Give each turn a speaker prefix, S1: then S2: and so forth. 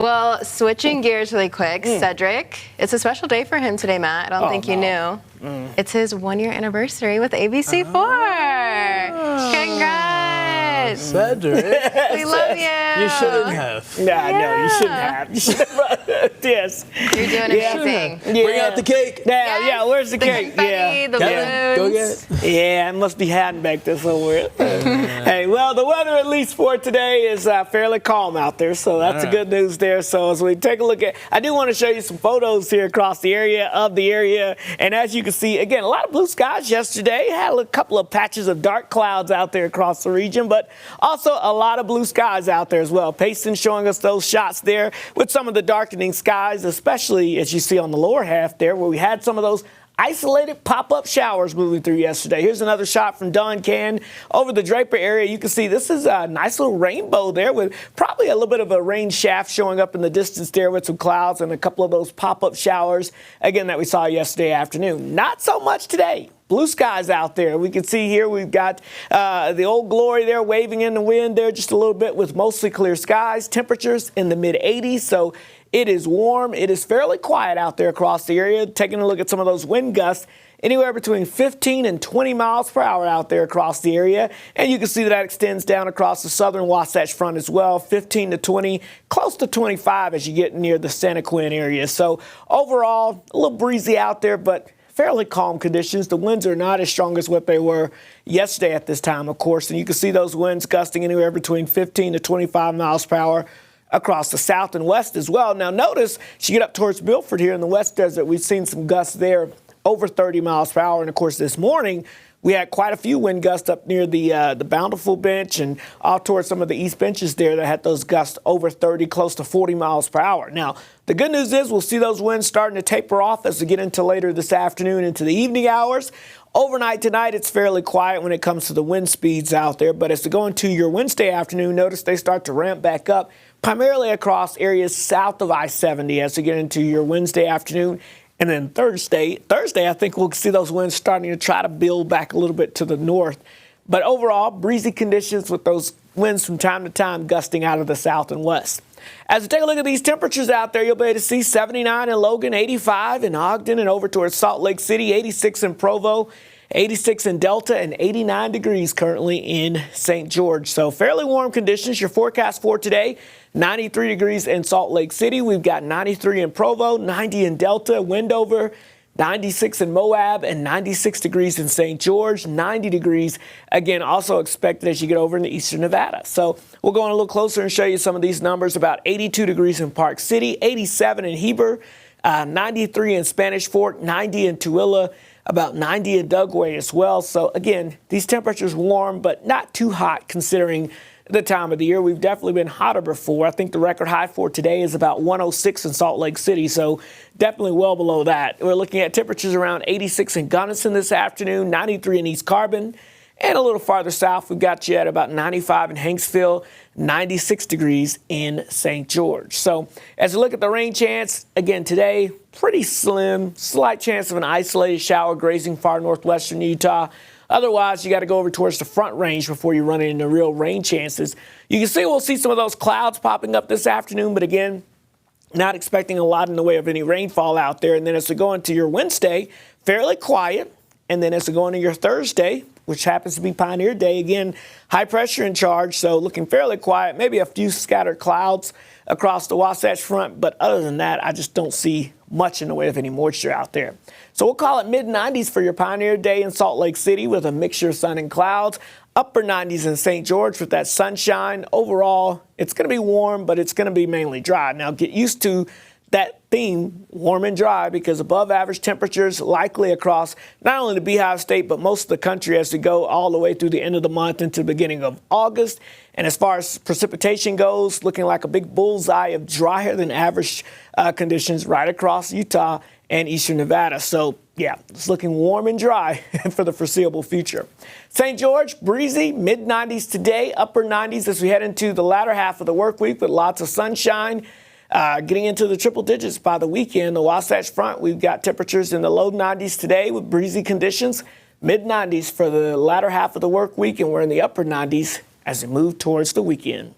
S1: Well, switching gears really quick, Cedric, it's a special day for him today, Matt. I don't think you knew. It's his 1-year anniversary with ABC4. Congrats.
S2: Cedric.
S1: We love you.
S2: You shouldn't have.
S3: No, you shouldn't have. You should have. Yes.
S1: You're doing amazing.
S3: Yeah.
S2: Bring out the cake.
S3: Yeah, where's the cake?
S1: Confetti, the balloons.
S2: Go get it.
S3: Yeah, I must be hiding back there somewhere. Hey, well, the weather, at least for today, is fairly calm out there, so that's the good news there. So as we take a look at, I do want to show you some photos here across the area, and as you can see, again, a lot of blue skies yesterday. Had a couple of patches of dark clouds out there across the region, but also a lot of blue skies out there as well. Payson showing us those shots there with some of the darkening skies, especially as you see on the lower half there, where we had some of those isolated pop-up showers moving through yesterday. Here's another shot from Duncan over the Draper area. You can see this is a nice little rainbow there with probably a little bit of a rain shaft showing up in the distance there with some clouds and a couple of those pop-up showers, again, that we saw yesterday afternoon. Not so much today. Blue skies out there. We can see here we've got the Old Glory there waving in the wind there just a little bit with mostly clear skies. Temperatures in the mid-80s, so it is warm. It is fairly quiet out there across the area. Taking a look at some of those wind gusts, anywhere between 15 and 20 miles per hour out there across the area. And you can see that extends down across the southern Wasatch Front as well, 15 to 20, close to 25 as you get near the Santa Quin area. So overall, a little breezy out there, but fairly calm conditions. The winds are not as strong as what they were yesterday at this time, of course. And you can see those winds gusting anywhere between 15 to 25 miles per hour across the south and west as well. Now notice, as you get up towards Milford here in the West Desert, we've seen some gusts there over 30 miles per hour. And of course, this morning, we had quite a few wind gusts up near the Bountiful Bench and off towards some of the east benches there that had those gusts over 30, close to 40 miles per hour. Now, the good news is we'll see those winds starting to taper off as we get into later this afternoon into the evening hours. Overnight tonight, it's fairly quiet when it comes to the wind speeds out there. But as we go into your Wednesday afternoon, notice they start to ramp back up, primarily across areas south of I-70 as we get into your Wednesday afternoon. And then Thursday, I think we'll see those winds starting to try to build back a little bit to the north. But overall, breezy conditions with those winds from time to time gusting out of the south and west. As we take a look at these temperatures out there, you'll be able to see 79 in Logan, 85 in Ogden, and over towards Salt Lake City, 86 in Provo, 86 in Delta, and 89 degrees currently in St. George. So fairly warm conditions. Your forecast for today, 93 degrees in Salt Lake City. We've got 93 in Provo, 90 in Delta, Wendover, 96 in Moab, and 96 degrees in St. George, 90 degrees, again, also expected as you get over into eastern Nevada. So we'll go on a little closer and show you some of these numbers. About 82 degrees in Park City, 87 in Heber, 93 in Spanish Fork, 90 in Tooele, about 90 in Dugway as well. So again, these temperatures warm, but not too hot considering the time of the year. We've definitely been hotter before. I think the record high for today is about 106 in Salt Lake City, so definitely well below that. We're looking at temperatures around 86 in Gunnison this afternoon, 93 in East Carbon, and a little farther south, we've got you at about 95 in Hanksville, 96 degrees in St. George. So as we look at the rain chance, again today, pretty slim, slight chance of an isolated shower grazing far northwestern Utah. Otherwise, you got to go over towards the Front Range before you run into real rain chances. You can see we'll see some of those clouds popping up this afternoon, but again, not expecting a lot in the way of any rainfall out there. And then as we go into your Wednesday, fairly quiet. And then as we go into your Thursday, which happens to be Pioneer Day, again, high pressure in charge, so looking fairly quiet, maybe a few scattered clouds across the Wasatch Front. But other than that, I just don't see much in the way of any moisture out there. So we'll call it mid-90s for your Pioneer Day in Salt Lake City with a mixture of sun and clouds. Upper 90s in St. George with that sunshine. Overall, it's going to be warm, but it's going to be mainly dry. Now, get used to that theme, warm and dry, because above average temperatures likely across not only the Beehive State, but most of the country as we go all the way through the end of the month into the beginning of August. And as far as precipitation goes, looking like a big bullseye of drier than average conditions right across Utah and eastern Nevada. So, yeah, it's looking warm and dry for the foreseeable future. St. George, breezy, mid-90s today, upper 90s as we head into the latter half of the work week with lots of sunshine. Getting into the triple digits by the weekend. The Wasatch Front, we've got temperatures in the low 90s today with breezy conditions, mid-90s for the latter half of the work week, and we're in the upper 90s as we move towards the weekend.